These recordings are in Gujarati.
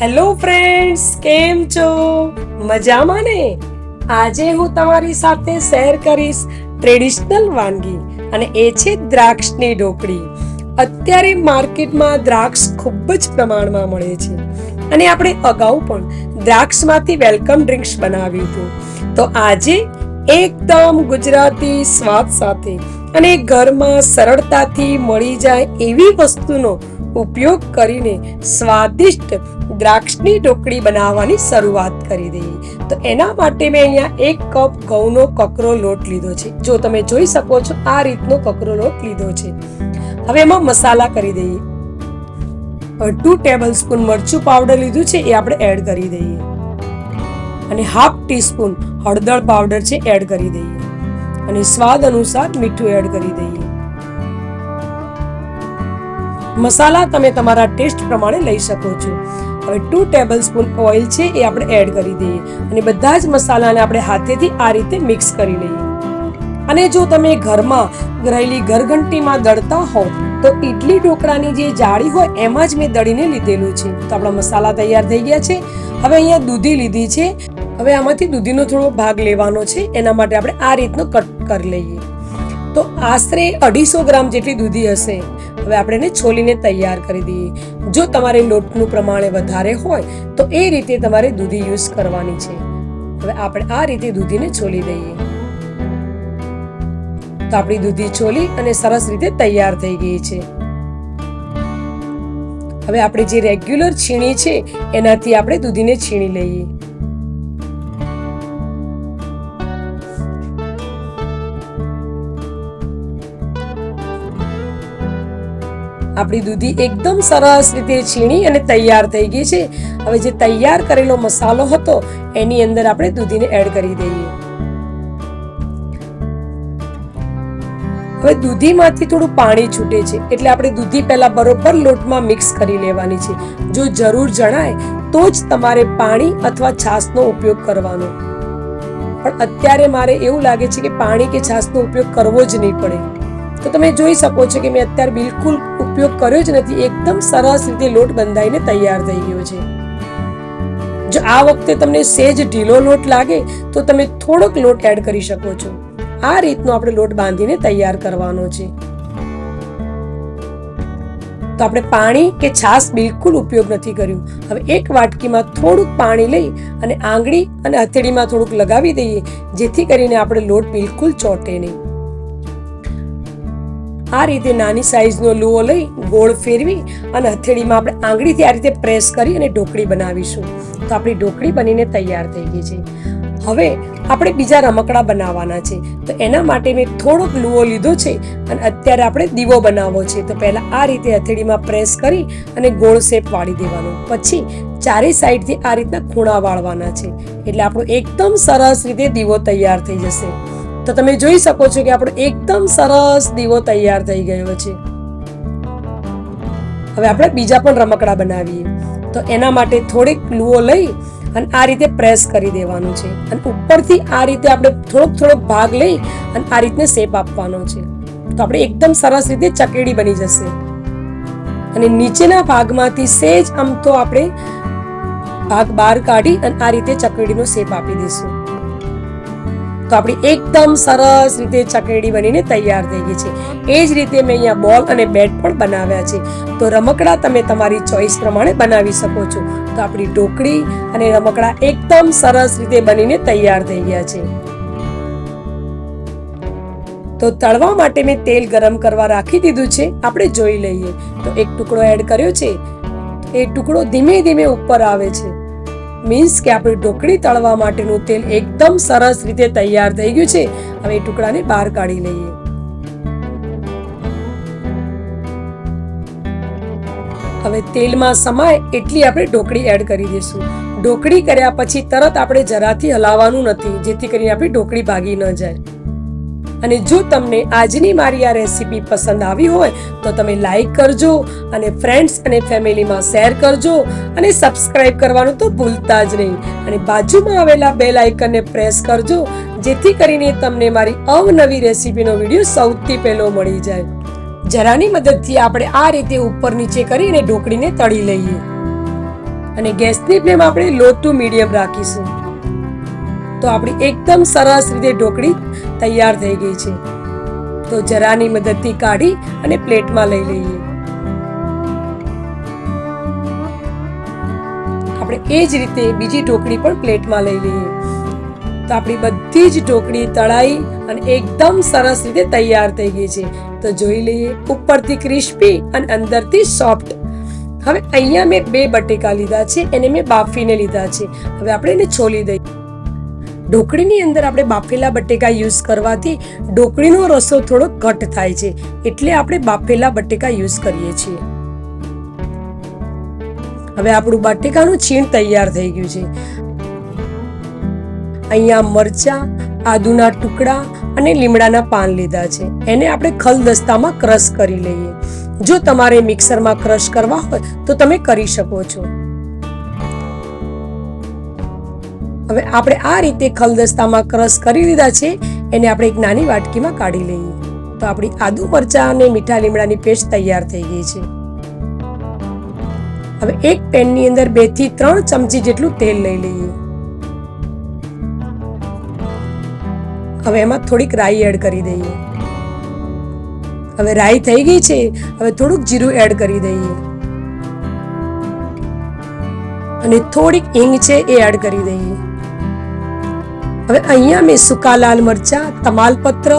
હેલો ફ્રેન્ડ્સ, કેમ છો? મજામાં ને? આજે હું તમારી સાથે શેર કરીશ ટ્રેડિશનલ વાનગી અને એ છે દ્રાક્ષની ઢોકળી. અત્યારે માર્કેટમાં દ્રાક્ષ ખૂબ જ પ્રમાણમાં મળે છે અને આપણે અગાઉ પણ દ્રાક્ષમાંથી વેલકમ ડ્રિંક્સ બનાવ્યું હતું. તો આજે એકદમ ગુજરાતી સ્વાદ સાથે અને ઘરમાં સરળતાથી મળી જાય એવી વસ્તુનો ઉપયોગ કરીને સ્વાદિષ્ટ દ્રાક્ષની ઢોકળી બનાવવાની શરૂઆત કરી દઈએ. તો એના માટે મેં અહીંયા 1 કપ ઘઉંનો કકરો લોટ લીધો છે. જો તમે જોઈ શકો છો આ રીતનો કકરો લોટ લીધો છે. હવે એમાં મસાલા કરી દઈએ. હવે 2 ટેબલસ્પૂન મરચું પાવડર લીધું છે, એ આપણે એડ કરી દઈએ અને ½ ટીસ્પૂન હળદર પાવડર છે એડ કરી દઈએ અને સ્વાદ અનુસાર મીઠું એડ કરી દઈએ. મસાલા તમે તમારા ટેસ્ટ પ્રમાણે લઈ શકો છો. હવે 2 ટેબલસ્પૂન ઓઇલ છે એ આપણે એડ કરી દઈએ અને બધા જ મસાલાને આપણે હાથેથી આ રીતે મિક્સ કરી લઈએ. અને જો તમે ઘરમાં રહેલી ઘરઘંટીમાં દળતા હો તો ઈડલી ઢોકળાની જે જાળી હોય એમાં જ મેં દળીને લીધેલું છે. તો આપણા મસાલા તૈયાર થઈ ગયા છે. હવે અહીંયા દૂધી લીધી છે. હવે આમાંથી દૂધીનો થોડો ભાગ લેવાનો છે, એના માટે આપણે આ રીતનો કટ કરી લઈએ. તો આશરે 250 ગ્રામ જેટલી દૂધી હશે. હવે આપણે એને છોલીને તૈયાર કરી દઈએ. જો તમારે લોટનું પ્રમાણ વધારે હોય તો એ રીતે તમારે દૂધી યુઝ કરવાની છે. હવે આપણે આ રીતે દૂધીને છોલી દઈએ. તો આપણી દૂધી છોલી અને સરસ રીતે તૈયાર થઈ ગઈ છે. હવે આપણે જે રેગ્યુલર છીણી છે એનાથી આપણે દૂધીને છીણી લઈએ. આપણી દૂધી એકદમ સરસ રીતે છીણી અને તૈયાર થઈ ગઈ છે. હવે જે તૈયાર કરેલો મસાલો હતો એની અંદર આપણે દૂધીને એડ કરી દઈએ. હવે દૂધીમાંથી થોડું પાણી છૂટે છે એટલે આપણે દૂધી પહેલા બરોબર લોટમાં મિક્સ કરી લેવાની છે. જો જરૂર જણાય તો જ તમારે પાણી અથવા છાશનો ઉપયોગ કરવાનો. પણ અત્યારે મારે એવું લાગે છે કે પાણી કે છાશનો ઉપયોગ કરવો જ નહીં પડે. તો તમે જોઈ શકો છો કે મેં અત્યારે બિલકુલ ઉપયોગ કર્યો જ નથી. એકદમ સરસ રીતે લોટ બંધાઈને તૈયાર થઈ ગયો છે. જો આ વખતે તમને સેજ ઢીલો લોટ લાગે તો તમે થોડોક લોટ એડ કરી શકો છો. આ રીતનો આપણે લોટ બાંધીને તૈયાર કરવાનો છે. તો આપણે પાણી કે છાશ બિલકુલ ઉપયોગ નથી કર્યું. હવે એક વાટકીમાં થોડુંક પાણી લઈ અને આંગળી અને હથેળીમાં થોડુંક લગાવી દઈએ જેથી કરીને આપણે લોટ બિલકુલ ચોંટે નહીં. આ રીતે નાની સાઈઝનો લુઓ લઈ ગોળ ફેરવી અને હથેળીમાં આપણે આંગળીથી આ રીતે પ્રેસ કરી અને ઢોકળી બનાવીશું. તો આપણી ઢોકળી બનીને તૈયાર થઈ ગઈ છે. હવે આપણે બીજા રમકડા બનાવવાના છે. તો એના માટે મેં થોડોક લુઓ લીધો છે અને અત્યારે આપણે દીવો બનાવવો છે. તો પહેલા આ રીતે હથેળીમાં પ્રેસ કરી અને ગોળ શેપ વાળી દેવાનો. પછી ચારે સાઈડથી આ રીતના ખૂણા વાળવાના છે એટલે આપણો એકદમ સરસ રીતે દીવો તૈયાર થઈ જશે. તો તમે જોઈ શકો છો કે આપણો એકદમ સરસ દીવો તૈયાર થઈ ગયો છે. હવે આપણે બીજા પણ રમકડા બનાવીએ. તો એના માટે થોડીક લુઓ લઈ અને આ રીતે પ્રેસ કરી દેવાનું છે અને ઉપરથી આ રીતે આપણે થોડોક ભાગ લઈ અને આ રીતને શેપ આપવાનો છે. તો આપણે એકદમ સરસ રીતે ચકેડી બની જશે. અને નીચેના ભાગમાંથી સેજ આમ તો આપણે ભાગ બહાર કાઢી અને આ રીતે ચકેડીનો શેપ આપી દઈશું. તો આપણી એકદમ સરસ રીતે ચકેડી બનીને તૈયાર થઈ ગઈ છે. એ જ રીતે મેં અહીંયા બોલ અને બેટ પણ બનાવ્યા છે. તો રમકડા તમે તમારી ચોઈસ પ્રમાણે બનાવી શકો છો. તો આપણી ઢોકળી અને રમકડા એકદમ સરસ રીતે બનીને તૈયાર થઈ ગયા છે. તો તળવા માટે મેં તેલ ગરમ કરવા રાખી દીધું છે. આપણે જોઈ લઈએ. તો એક ટુકડો એડ કર્યો છે. એ ટુકડો ધીમે ધીમે ઉપર આવે છે. મીન્સ કે આપણી ઢોકળી તળવા માટેનું તેલ એકદમ સરસ રીતે તૈયાર થઈ ગયું છે. હવે એ ટુકડાને બહાર કાઢી લઈએ. હવે તેલમાં સમાય એટલી આપણે ઢોકળી એડ કરી દઈશું. ઢોકળી કર્યા પછી તરત આપણેજરાથી હલાવવાનું નથી જેથી કરીને આપણી ઢોકળી ભાગી ન જાય. અને જો તમને આજની મારી આ રેસીપી પસંદ આવી હોય તો તમે લાઈક કરજો અને ફ્રેન્ડ્સ અને ફેમિલીમાં શેર કરજો અને સબસ્ક્રાઇબ કરવાનું તો ભૂલતા જ નહીં. અને બાજુમાં આવેલા બેલ આઇકનને પ્રેસ કરજો જેથી કરીને તમને મારી અવનવી રેસીપીનો વિડીયો સૌથી પહેલો મળી જાય. જરાની મદદથી આપણે આ રીતે ઉપર નીચે કરીને ઢોકળીને તળી લઈએ. અને ગેસની ફ્લેમ આપણે લો ટુ મીડિયમ રાખીશું. તો આપણી એકદમ સરસ રીતે ઢોકળી તૈયાર થઈ ગઈ છે. તો જરાની મદદથી કાઢી અને પ્લેટમાં લઈ લઈએ. આપણે એ જ રીતે બીજી ઢોકળી પણ પ્લેટમાં લઈ લઈએ. તો આપણી બધી જ ઢોકળી તળાઈ અને એકદમ સરસ રીતે તૈયાર થઈ ગઈ છે. તો જોઈ લઈએ, ઉપરથી ક્રિસ્પી અને અંદરથી સોફ્ટ. હવે અહીંયા મેં 2 બટેકા લીધા છે, એને મેં બાફીને લીધા છે. હવે આપણે એને છોલી દઈએ. ઢોકળીની અંદર આપણે બાફેલા બટેકા યુઝ કરવાથી ઢોકળીનો રસો થોડો ઘટ થાય છે, એટલે આપણે બાફેલા બટેકા યુઝ કરીએ છીએ. હવે આપણું બટેકાનું છીણ તૈયાર થઈ ગયું છે. અહીંયા મરચા, આદુના ટુકડા અને લીમડાના પાન લીધા છે. એને આપણે ખલદસ્તામાં ક્રશ કરી લઈએ. જો તમારે મિક્સરમાં ક્રશ કરવા હોય તો તમે કરી શકો છો. હવે આપણે આ રીતે ખલદસ્તામાં ક્રશ કરી લીધા છે. એને આપણે એક નાની વાટકીમાં કાઢી લઈએ. તો આપણી આદુ મરચા અને મીઠા લીમડાની પેસ્ટ તૈયાર થઈ ગઈ છે. હવે એક પેનની અંદર 2 થી 3 ચમચી જેટલું તેલ લઈ લઈએ. હવે એમાં થોડીક રાઈ એડ કરી દઈએ. હવે રાઈ થઈ ગઈ છે. હવે થોડુંક જીરું એડ કરી દઈએ અને થોડીક હિંગ છે એ એડ કરી દઈએ. હવે અહીંયા મેં સૂકા લાલ મરચા, તમાલપત્ર,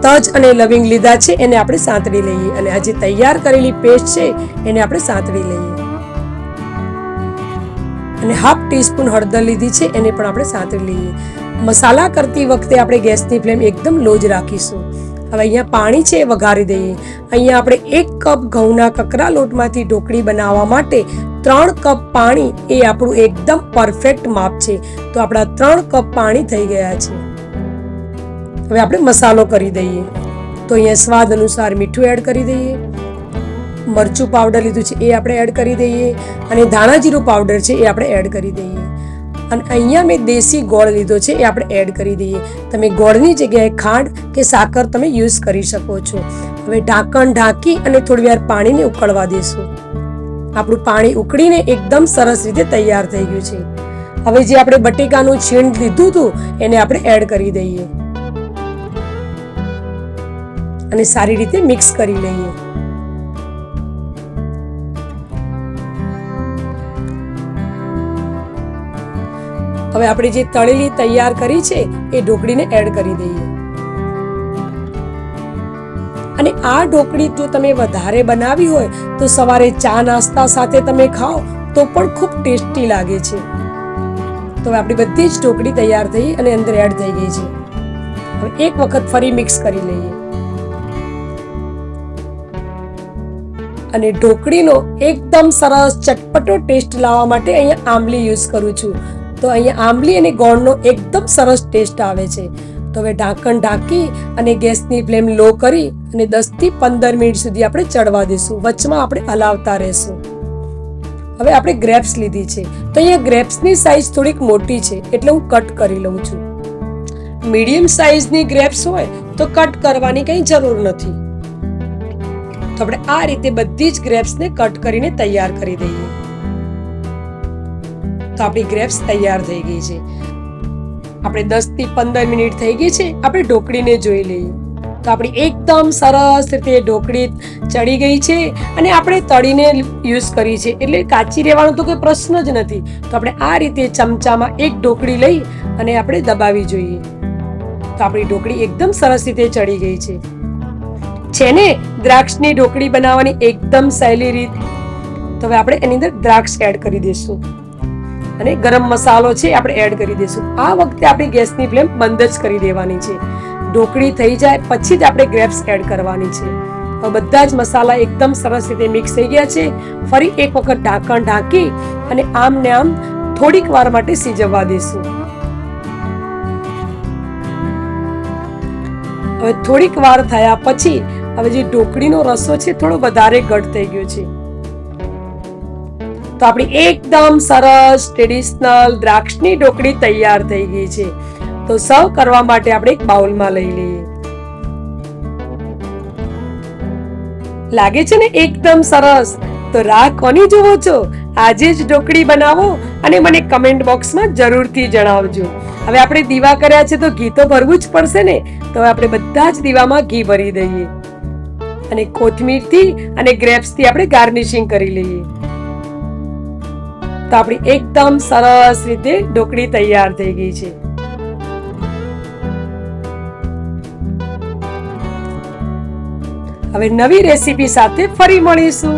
તજ અને લવિંગ લીધા છે. એને આપણે સાંતળી લઈએ અને આ જે તૈયાર કરેલી પેસ્ટ છે એને આપણે સાંતળી લઈએ. અને હાફ ટીસ્પૂન હળદર લીધી છે, એને પણ આપણે સાંતળી લઈએ. મસાલા કરતી વખતે આપણે ગેસની ફ્લેમ એકદમ લો જ રાખીશું. હવે અહીંયા પાણી છે એ વઘારી દઈએ. અહીંયા આપણે 1 કપ ઘઉંના કકરા લોટમાંથી ઢોકળી બનાવવા માટે 3 કપ પાણી એ આપણું એકદમ પરફેક્ટ માપ છે. તો આપણા 3 કપ પાણી થઈ ગયા છે. હવે આપણે મસાલો કરી દઈએ. તો અહીંયા સ્વાદ અનુસાર મીઠું એડ કરી દઈએ. મરચું પાવડર લીધું છે એ આપણે એડ કરી દઈએ અને ધાણા જીરું પાવડર છે એ આપણે એડ કરી દઈએ. અને અહીંયા મેં દેશી ગોળ લીધો છે એ આપણે એડ કરી દઈએ. તમે ગોળની જગ્યાએ ખાંડ કે સાકર તમે યુઝ કરી શકો છો. હવે ઢાંકણ ઢાંકી અને થોડી વાર પાણીને ઉકળવા દેશું. આપણું પાણી ઉકળીને એકદમ સરસ રીતે તૈયાર થઈ ગયું છે. હવે જે આપણે બટેકાનું છીણ લીધું હતું એને આપણે એડ કરી દઈએ અને સારી રીતે મિક્સ કરી લઈએ. હવે આપણે જે તળેલી તૈયાર કરી છે એ ઢોકળીને એડ કરી દઈએ. અને આ ઢોકળી જો તમે વધારે બનાવી હોય તો સવારે ચા નાસ્તા સાથે તમે ખાઓ તો પણ ખૂબ ટેસ્ટી લાગે છે. તો હવે આપણી બધી જ ઢોકળી તૈયાર થઈ અને અંદર એડ થઈ ગઈ છે. હવે એક વખત ફરી મિક્સ કરી લઈએ. અને ઢોકળીનો એકદમ સરસ ચટપટો ટેસ્ટ લાવવા માટે અહીંયા આંબલી યુઝ કરું છું. તો અહીંયા આંબલી અને ગોળનો એકદમ સરસ ટેસ્ટ આવે છે. તો હવે ઢાંકણ ઢાંકી અને ગેસની ફ્લેમ લો કરી અને 10 થી 15 મિનિટ સુધી આપણે ચડવા દઈશું. વચમાં આપણે હલાવતા રહેશું. હવે આપણે ગ્રેપ્સ લીધી છે. તો અહીંયા ગ્રેપ્સની સાઈઝ થોડીક મોટી છે એટલે હું કટ કરી લઉં છું. મીડિયમ સાઈઝની ગ્રેપ્સ હોય તો કટ કરવાની કંઈ જરૂર નથી. તો આપણે આ રીતે બધી જ ગ્રેપ્સને કટ કરીને તૈયાર કરી દઈએ. તો આપણી ગ્રેપ્સ તૈયાર થઈ ગઈ છે. આપણે 10 થી 15 મિનિટ થઈ ગઈ છે. આપણે ઢોકળીને જોઈ લઈએ. તો આપણી એકદમ સરસ રીતે ઢોકળી ચડી ગઈ છે અને આપણે તળીને યુઝ કરી છે એટલે કાચી રહેવાનો તો કોઈ પ્રશ્ન જ નથી. તો આપણે આ રીતે ચમચામાં એક ઢોકળી લઈ અને આપણે દબાવી જોઈએ. તો આપણી ઢોકળી એકદમ સરસ રીતે ચડી ગઈ છે ને દ્રાક્ષની ઢોકળી બનાવવાની એકદમ સહેલી રીત. તો હવે આપણે એની અંદર દ્રાક્ષ એડ કરી દઈશું અને ગરમ મસાલો છે આપણે એડ કરી દઈશું. આ વખતે આપણી ગેસની ફ્લેમ બંધ જ કરી દેવાની છે. ઢોકળી થઈ જાય પછી જ આપણે ગ્રેપ્સ એડ કરવાની છે. હવે બધા જ મસાલા એકદમ સરસ રીતે મિક્સ થઈ ગયા છે. ફરી એક વખત ઢાંકણ ઢાંકી અને આમ ને આમ થોડીક વાર માટે સિજવવા દઈશું. હવે થોડીક વાર થયા પછી હવે જે ઢોકળીનો રસો છે થોડો વધારે ઘટ થઈ ગયો છે. તો આપણી એકદમ સરસ ટ્રેડિશનલ દ્રાક્ષની ઢોકળી તૈયાર થઈ ગઈ છે. તો સર્વ કરવા માટે આપણે એક બાઉલમાં લઈ લઈએ. લાગે છે ને એકદમ સરસ. તો રાહ કોની જોવો છો? આજે જ ઢોકળી બનાવો અને મને કમેન્ટ બોક્સમાં જરૂરથી જણાવજો. હવે આપણે દીવા કર્યા છે તો ઘી તો ભરવું જ પડશે ને, તો હવે આપણે બધા જ દીવામાં ઘી ભરી દઈએ અને કોથમીરથી અને ગ્રેપ્સથી આપણે ગાર્નિશિંગ કરી લઈએ. તો આપણી એકદમ સરસ રીતે ઢોકળી તૈયાર થઈ ગઈ છે. હવે નવી રેસીપી સાથે ફરી મળીશું.